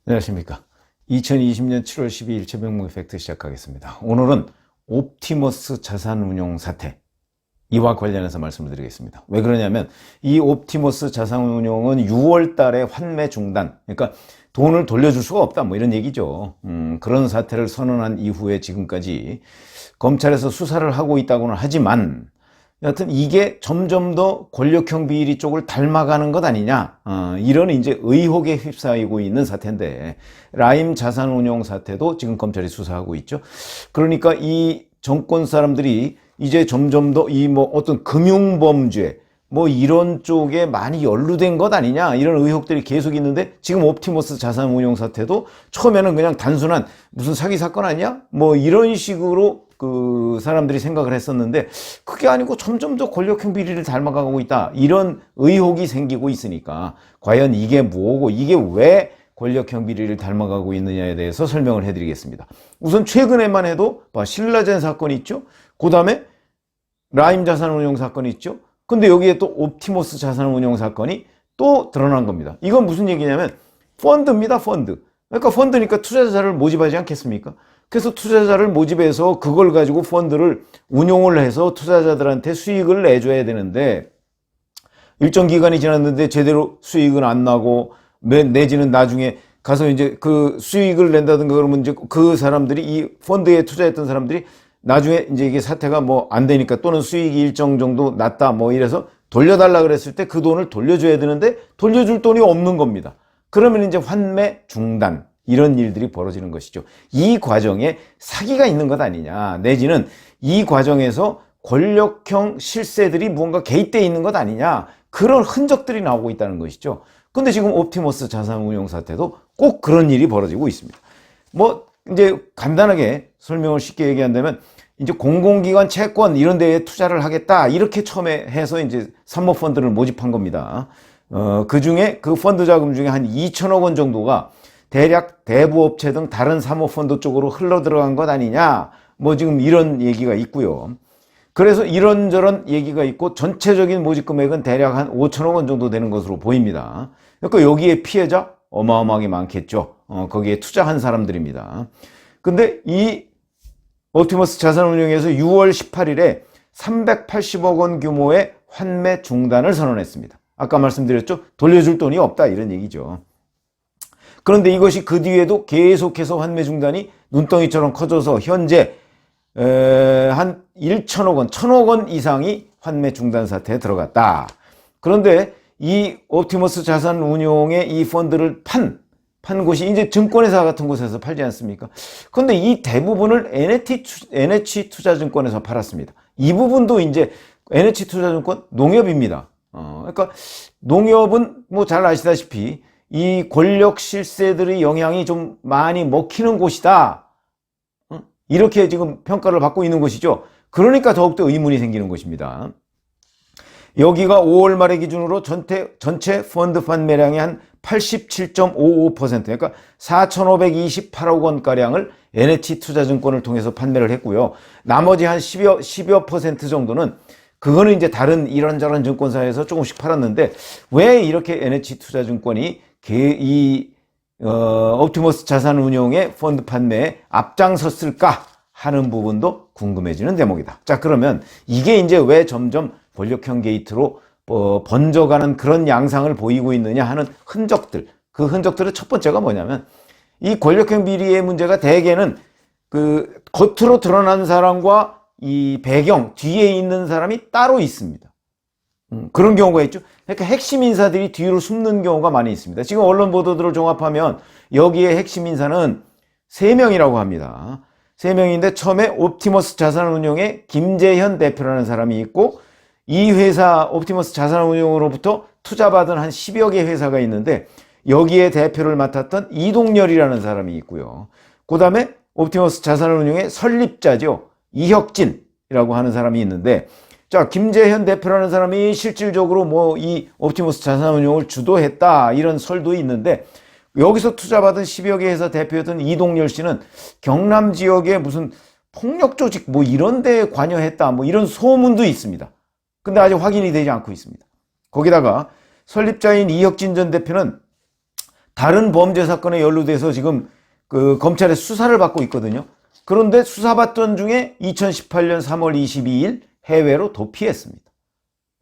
안녕하십니까. 2020년 7월 12일 최병무의 팩트 시작하겠습니다. 오늘은 옵티머스 자산운용 사태, 이와 관련해서 말씀을 드리겠습니다. 왜 그러냐면 이 옵티머스 자산운용은 6월 달에 환매 중단, 그러니까 돈을 돌려줄 수가 없다, 뭐 이런 얘기죠. 그런 사태를 선언한 이후에 지금까지 검찰에서 수사를 하고 있다고는 하지만 여하튼 이게 점점 더 권력형 비리 쪽을 닮아가는 것 아니냐, 이런 이제 의혹에 휩싸이고 있는 사태인데, 라임 자산운용 사태도 지금 검찰이 수사하고 있죠. 그러니까 이 정권 사람들이 이제 점점 더 이 뭐 어떤 금융범죄 뭐 이런 쪽에 많이 연루된 것 아니냐, 이런 의혹들이 계속 있는데, 지금 옵티머스 자산운용 사태도 처음에는 그냥 단순한 무슨 사기 사건 아니야? 뭐 이런 식으로 그 사람들이 생각을 했었는데, 그게 아니고 점점 더 권력형 비리를 닮아가고 있다, 이런 의혹이 생기고 있으니까 과연 이게 뭐고, 이게 왜 권력형 비리를 닮아가고 있느냐에 대해서 설명을 해드리겠습니다. 우선 최근에만 해도 신라젠 사건이 있죠. 그 다음에 라임 자산운용 사건이 있죠. 근데 여기에 또 옵티머스 자산운용 사건이 또 드러난 겁니다. 이건 무슨 얘기냐면 펀드입니다. 펀드. 그러니까 펀드니까 투자자를 모집하지 않겠습니까? 그래서 투자자를 모집해서 그걸 가지고 펀드를 운용을 해서 투자자들한테 수익을 내줘야 되는데, 일정 기간이 지났는데 제대로 수익은 안 나고, 내지는 나중에 가서 이제 그 수익을 낸다든가 그러면 이제 그 사람들이, 이 펀드에 투자했던 사람들이 나중에 이제 이게 사태가 뭐 안 되니까, 또는 수익이 일정 정도 났다 뭐 이래서 돌려달라 그랬을 때 그 돈을 돌려줘야 되는데 돌려줄 돈이 없는 겁니다. 그러면 이제 환매 중단, 이런 일들이 벌어지는 것이죠. 이 과정에 사기가 있는 것 아니냐, 내지는 이 과정에서 권력형 실세들이 무언가 개입되어 있는 것 아니냐, 그런 흔적들이 나오고 있다는 것이죠. 근데 지금 옵티머스 자산운용 사태도 꼭 그런 일이 벌어지고 있습니다. 뭐 이제 간단하게 설명을 쉽게 얘기한다면, 이제 공공기관 채권 이런 데에 투자를 하겠다, 이렇게 처음에 해서 이제 사모펀드를 모집한 겁니다. 그 중에 그 펀드 자금 중에 한 2천억 원 정도가 대략 대부업체 등 다른 사모펀드 쪽으로 흘러 들어간 것 아니냐, 뭐 지금 이런 얘기가 있고요. 그래서 이런저런 얘기가 있고, 전체적인 모집 금액은 대략 한 5천억 원 정도 되는 것으로 보입니다. 그러니까 여기에 피해자 어마어마하게 많겠죠. 거기에 투자한 사람들입니다. 근데 이 옵티머스 자산운용에서 6월 18일에 380억 원 규모의 환매 중단을 선언했습니다. 아까 말씀드렸죠. 돌려줄 돈이 없다, 이런 얘기죠. 그런데 이것이 그 뒤에도 계속해서 환매 중단이 눈덩이처럼 커져서 현재 한 1천억 원, 1천억 원 이상이 환매 중단 사태에 들어갔다. 그런데 이 옵티머스 자산운용의 이 펀드를 판 곳이 이제 증권회사 같은 곳에서 팔지 않습니까? 그런데 이 대부분을 NH투자증권에서 팔았습니다. 이 부분도 이제 NH투자증권 농협입니다. 그러니까 농협은 뭐 잘 아시다시피 이 권력 실세들의 영향이 좀 많이 먹히는 곳이다, 이렇게 지금 평가를 받고 있는 것이죠. 그러니까 더욱더 의문이 생기는 것입니다. 여기가 5월 말의 기준으로 전체 펀드 판매량이 한 87.55%, 그러니까 4,528억 원가량을 NH투자증권을 통해서 판매를 했고요. 나머지 한 10여 퍼센트 정도는, 그거는 이제 다른 이런저런 증권사에서 조금씩 팔았는데, 왜 이렇게 NH투자증권이 이 옵티머스 자산운용의 펀드 판매에 앞장섰을까 하는 부분도 궁금해지는 대목이다. 자, 그러면 이게 이제 왜 점점 권력형 게이트로 번져가는 그런 양상을 보이고 있느냐 하는 흔적들, 그 흔적들의 첫 번째가 뭐냐면, 이 권력형 비리의 문제가 대개는 그 겉으로 드러난 사람과 이 배경 뒤에 있는 사람이 따로 있습니다. 그런 경우가 있죠. 그러니까 핵심 인사들이 뒤로 숨는 경우가 많이 있습니다. 지금 언론 보도들을 종합하면 여기에 핵심 인사는 3명이라고 합니다. 3명인데 처음에 옵티머스 자산운용의 김재현 대표라는 사람이 있고, 이 회사 옵티머스 자산운용으로부터 투자받은 한 10여 개 회사가 있는데, 여기에 대표를 맡았던 이동열이라는 사람이 있고요. 그 다음에 옵티머스 자산운용의 설립자죠, 이혁진이라고 하는 사람이 있는데, 자, 김재현 대표라는 사람이 실질적으로 뭐 이 옵티머스 자산운용을 주도했다, 이런 설도 있는데, 여기서 투자받은 10여 개 회사 대표였던 이동열 씨는 경남 지역의 무슨 폭력 조직 뭐 이런 데에 관여했다, 뭐 이런 소문도 있습니다. 근데 아직 확인이 되지 않고 있습니다. 거기다가 설립자인 이혁진 전 대표는 다른 범죄 사건에 연루돼서 지금 그 검찰의 수사를 받고 있거든요. 그런데 수사받던 중에 2018년 3월 22일 해외로 도피했습니다.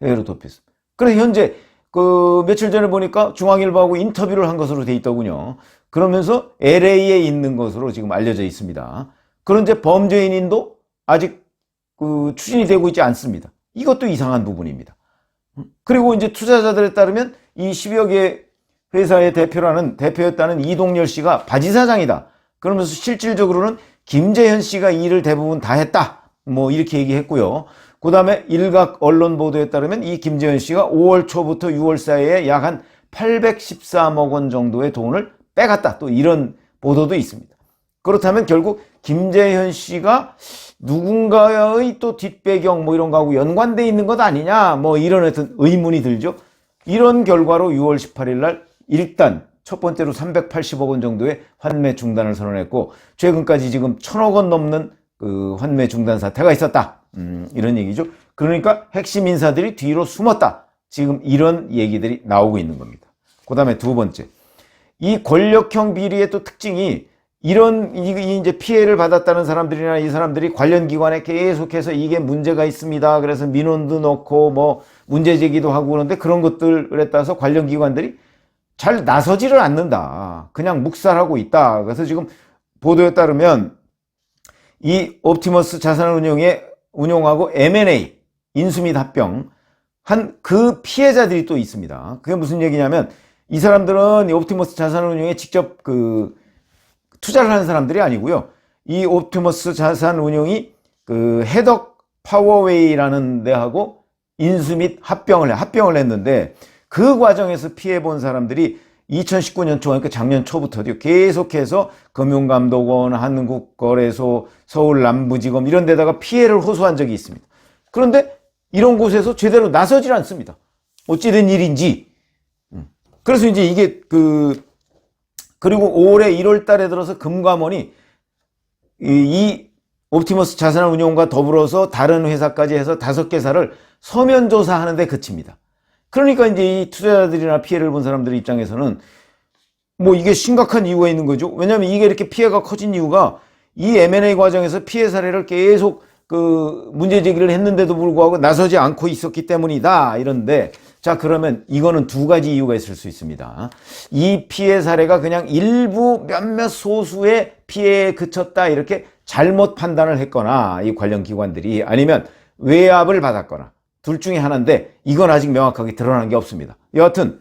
해외로 도피했습니다. 그래서 현재 그 며칠 전에 보니까 중앙일보하고 인터뷰를 한 것으로 돼 있더군요. 그러면서 LA에 있는 것으로 지금 알려져 있습니다. 그런데 범죄인도 아직 그 추진이 되고 있지 않습니다. 이것도 이상한 부분입니다. 그리고 이제 투자자들에 따르면 이 10여 개 회사의 대표였다는 이동열 씨가 바지사장이다. 그러면서 실질적으로는 김재현 씨가 이 일을 대부분 다 했다. 뭐 이렇게 얘기했고요. 그 다음에 일각 언론 보도에 따르면 이 김재현 씨가 5월 초부터 6월 사이에 약 한 813억 원 정도의 돈을 빼갔다. 또 이런 보도도 있습니다. 그렇다면 결국 김재현 씨가 누군가의 또 뒷배경 뭐 이런 거하고 연관돼 있는 것 아니냐 뭐 이런 어떤 의문이 들죠. 이런 결과로 6월 18일 날 일단 첫 번째로 380억 원 정도의 환매 중단을 선언했고 최근까지 지금 1,000억 원 넘는 그 환매 중단 사태가 있었다. 이런 얘기죠. 그러니까 핵심 인사들이 뒤로 숨었다. 지금 이런 얘기들이 나오고 있는 겁니다. 그 다음에 두 번째. 이 권력형 비리의 또 특징이 이런 이제 피해를 받았다는 사람들이나 이 사람들이 관련 기관에 계속해서 이게 문제가 있습니다. 그래서 민원도 넣고 뭐 문제 제기도 하고 그러는데 그런 것들에 따라서 관련 기관들이 잘 나서지를 않는다. 그냥 묵살하고 있다. 그래서 지금 보도에 따르면 이 옵티머스 자산운용하고 M&A 인수 및 합병 한 그 피해자들이 또 있습니다. 그게 무슨 얘기냐면 이 사람들은 이 옵티머스 자산운용에 직접 그 투자를 하는 사람들이 아니고요. 이 옵티머스 자산운용이 그 해덕 파워웨이라는 데하고 인수 및 합병을 했는데 그 과정에서 피해본 사람들이 2019년 초, 그러니까 작년 초부터요. 계속해서 금융감독원, 한국거래소, 서울남부지검 이런 데다가 피해를 호소한 적이 있습니다. 그런데 이런 곳에서 제대로 나서질 않습니다. 어찌된 일인지. 그래서 이제 이게 그리고 올해 1월 달에 들어서 금감원이 이 옵티머스 자산운용과 더불어서 다른 회사까지 해서 5개사를 서면 조사하는 데 그칩니다. 그러니까 이제 이 투자자들이나 피해를 본 사람들 입장에서는 뭐 이게 심각한 이유가 있는 거죠. 왜냐하면 이게 이렇게 피해가 커진 이유가 이 M&A 과정에서 피해 사례를 계속 그 문제 제기를 했는데도 불구하고 나서지 않고 있었기 때문이다. 이런데 자, 그러면 이거는 두 가지 이유가 있을 수 있습니다. 이 피해 사례가 그냥 일부 몇몇 소수의 피해에 그쳤다. 이렇게 잘못 판단을 했거나 이 관련 기관들이 아니면 외압을 받았거나 둘 중에 하나인데 이건 아직 명확하게 드러난 게 없습니다. 여하튼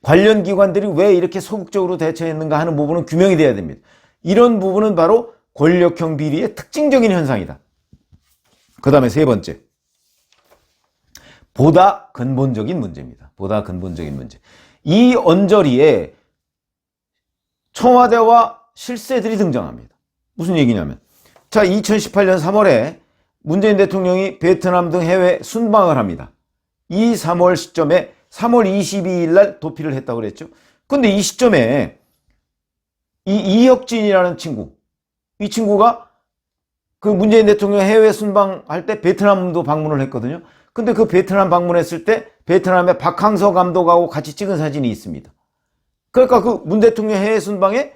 관련 기관들이 왜 이렇게 소극적으로 대처했는가 하는 부분은 규명이 돼야 됩니다. 이런 부분은 바로 권력형 비리의 특징적인 현상이다. 그 다음에 세 번째. 보다 근본적인 문제입니다. 보다 근본적인 문제. 이 언저리에 청와대와 실세들이 등장합니다. 무슨 얘기냐면 자, 2018년 3월에 문재인 대통령이 베트남 등 해외 순방을 합니다. 이 3월 시점에 3월 22일 날 도피를 했다고 그랬죠. 근데 이 시점에 이 이혁진이라는 친구, 이 친구가 그 문재인 대통령 해외 순방할 때 베트남도 방문을 했거든요. 근데 그 베트남 방문했을 때 베트남의 박항서 감독하고 같이 찍은 사진이 있습니다. 그러니까 그 문 대통령 해외 순방에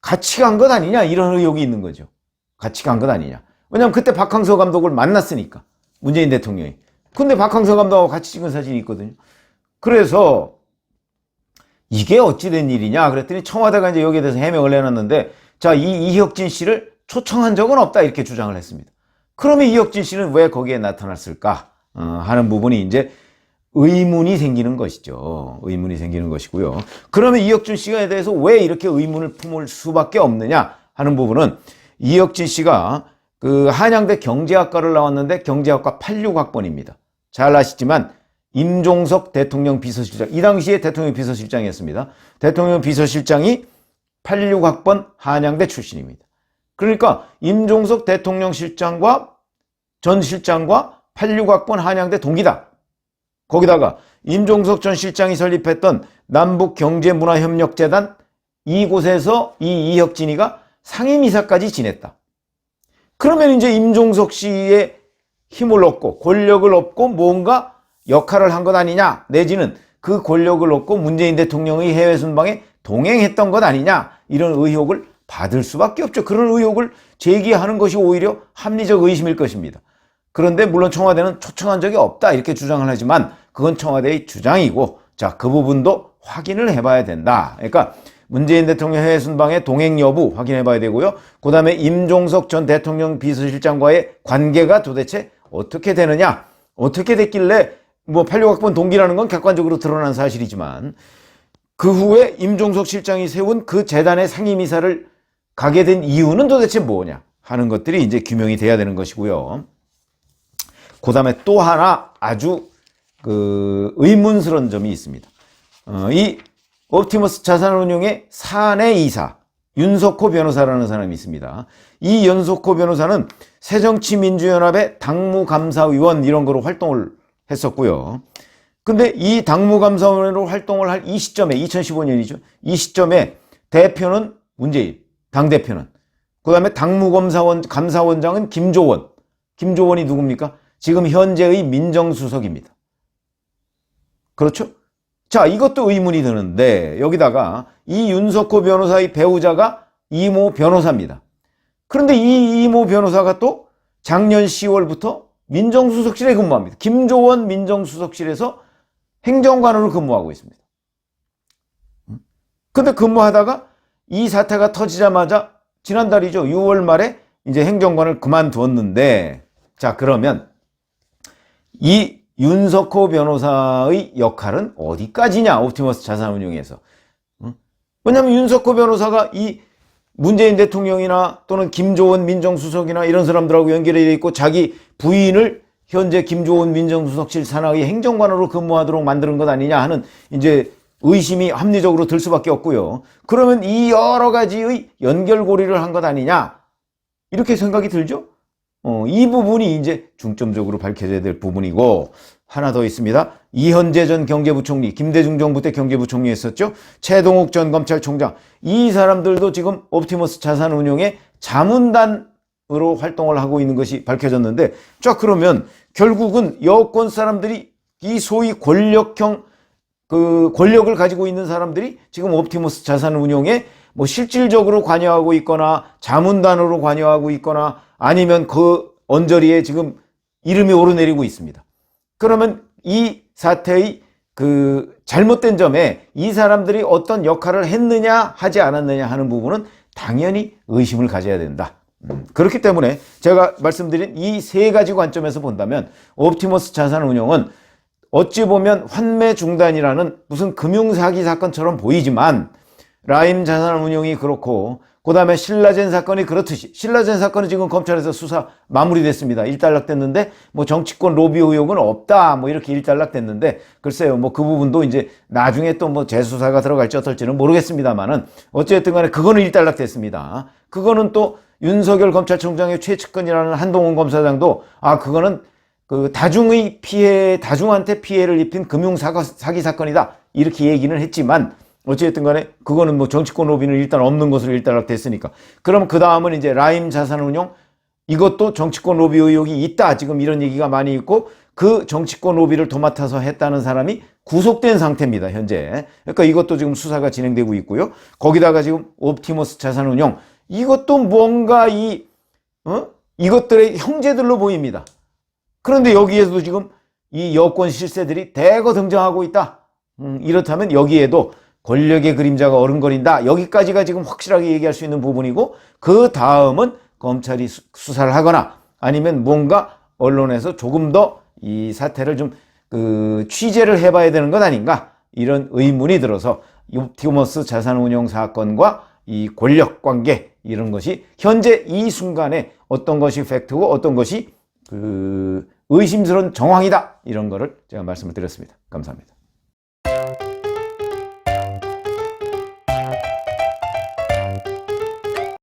같이 간 것 아니냐 이런 의혹이 있는 거죠. 같이 간 것 아니냐. 왜냐하면 그때 박항서 감독을 만났으니까 문재인 대통령이. 근데 박항서 감독하고 같이 찍은 사진이 있거든요. 그래서 이게 어찌된 일이냐 그랬더니 청와대가 이제 여기에 대해서 해명을 내놨는데 자, 이 이혁진 씨를 초청한 적은 없다 이렇게 주장을 했습니다. 그러면 이혁진 씨는 왜 거기에 나타났을까 하는 부분이 이제 의문이 생기는 것이죠. 의문이 생기는 것이고요. 그러면 이혁진 씨에 대해서 왜 이렇게 의문을 품을 수밖에 없느냐 하는 부분은 이혁진 씨가 그 한양대 경제학과를 나왔는데 경제학과 86학번입니다. 잘 아시지만 임종석 대통령 비서실장, 이 당시에 대통령 비서실장이었습니다. 대통령 비서실장이 86학번 한양대 출신입니다. 그러니까 임종석 대통령 실장과 전 실장과 86학번 한양대 동기다. 거기다가 임종석 전 실장이 설립했던 남북경제문화협력재단 이곳에서 이 이혁진이가 상임이사까지 지냈다. 그러면 이제 임종석 씨의 힘을 얻고 권력을 얻고 뭔가 역할을 한 것 아니냐 내지는 그 권력을 얻고 문재인 대통령의 해외 순방에 동행했던 것 아니냐, 이런 의혹을 받을 수밖에 없죠. 그런 의혹을 제기하는 것이 오히려 합리적 의심일 것입니다. 그런데 물론 청와대는 초청한 적이 없다 이렇게 주장을 하지만 그건 청와대의 주장이고, 자, 그 부분도 확인을 해봐야 된다. 그러니까 문재인 대통령 해외 순방의 동행 여부 확인해 봐야 되고요. 그 다음에 임종석 전 대통령 비서실장과의 관계가 도대체 어떻게 되느냐, 어떻게 됐길래, 뭐 86학번 동기라는 건 객관적으로 드러난 사실이지만 그 후에 임종석 실장이 세운 그 재단의 상임이사를 가게 된 이유는 도대체 뭐냐 하는 것들이 이제 규명이 돼야 되는 것이고요. 그 다음에 또 하나 아주 의문스러운 점이 있습니다. 이 옵티머스 자산운용의 사내 이사 윤석호 변호사라는 사람이 있습니다. 이 윤석호 변호사는 새정치민주연합의 당무감사위원 이런 거로 활동을 했었고요. 근데 이 당무감사위원으로 활동을 할 이 시점에 2015년이죠. 이 시점에 대표는 문재인, 당대표는. 그 다음에 감사원장은 김조원. 김조원이 누굽니까? 지금 현재의 민정수석입니다. 그렇죠? 자, 이것도 의문이 드는데 여기다가 이 윤석호 변호사의 배우자가 이모 변호사입니다. 그런데 이 이모 변호사가 또 작년 10월부터 민정수석실에 근무합니다. 김조원 민정수석실에서 행정관으로 근무하고 있습니다. 근데 근무하다가 이 사태가 터지자마자 지난달이죠. 6월 말에 이제 행정관을 그만두었는데, 자, 그러면 이 윤석호 변호사의 역할은 어디까지냐, 옵티머스 자산운용에서. 왜냐하면 윤석호 변호사가 이 문재인 대통령이나 또는 김조원 민정수석이나 이런 사람들하고 연결이 되어 있고 자기 부인을 현재 김조원 민정수석실 산하의 행정관으로 근무하도록 만드는 것 아니냐 하는 이제 의심이 합리적으로 들 수밖에 없고요. 그러면 이 여러 가지의 연결고리를 한 것 아니냐, 이렇게 생각이 들죠? 이 부분이 이제 중점적으로 밝혀져야 될 부분이고, 하나 더 있습니다. 이현재 전 경제부총리, 김대중 정부 때 경제부총리 했었죠. 최동욱 전 검찰총장, 이 사람들도 지금 옵티머스 자산운용의 자문단으로 활동을 하고 있는 것이 밝혀졌는데, 자, 그러면 결국은 여권 사람들이 이 소위 권력형 권력을 가지고 있는 사람들이 지금 옵티머스 자산운용에 뭐 실질적으로 관여하고 있거나 자문단으로 관여하고 있거나 아니면 그 언저리에 지금 이름이 오르내리고 있습니다. 그러면 이 사태의 잘못된 점에 이 사람들이 어떤 역할을 했느냐 하지 않았느냐 하는 부분은 당연히 의심을 가져야 된다. 그렇기 때문에 제가 말씀드린 이 세 가지 관점에서 본다면 옵티머스 자산운용은 어찌 보면 환매 중단이라는 무슨 금융사기 사건처럼 보이지만 라임 자산운용이 그렇고, 그 다음에 신라젠 사건이 그렇듯이, 신라젠 사건은 지금 검찰에서 수사 마무리됐습니다. 일단락됐는데 뭐 정치권 로비 의혹은 없다 뭐 이렇게 일단락됐는데, 글쎄요 뭐 그 부분도 이제 나중에 또 뭐 재수사가 들어갈지 어떨지는 모르겠습니다만은 어쨌든 간에 그거는 일단락됐습니다. 그거는 또 윤석열 검찰총장의 최측근이라는 한동훈 검사장도 그거는 다중의 피해, 다중한테 피해를 입힌 금융사기 사건이다 이렇게 얘기는 했지만, 어쨌든 간에 그거는 뭐 정치권 로비는 일단 없는 것으로 일단락됐으니까. 그럼 그 다음은 이제 라임 자산운용, 이것도 정치권 로비 의혹이 있다 지금 이런 얘기가 많이 있고, 그 정치권 로비를 도맡아서 했다는 사람이 구속된 상태입니다 현재. 그러니까 이것도 지금 수사가 진행되고 있고요. 거기다가 지금 옵티머스 자산운용, 이것도 뭔가 이것들의 형제들로 보입니다. 그런데 여기에서도 지금 이 여권 실세들이 대거 등장하고 있다. 이렇다면 여기에도 권력의 그림자가 어른거린다. 여기까지가 지금 확실하게 얘기할 수 있는 부분이고, 그 다음은 검찰이 수사를 하거나 아니면 뭔가 언론에서 조금 더 이 사태를 좀 취재를 해봐야 되는 것 아닌가, 이런 의문이 들어서 옵티머스 자산운용 사건과 이 권력관계, 이런 것이 현재 이 순간에 어떤 것이 팩트고 어떤 것이 의심스러운 정황이다, 이런 거를 제가 말씀을 드렸습니다. 감사합니다.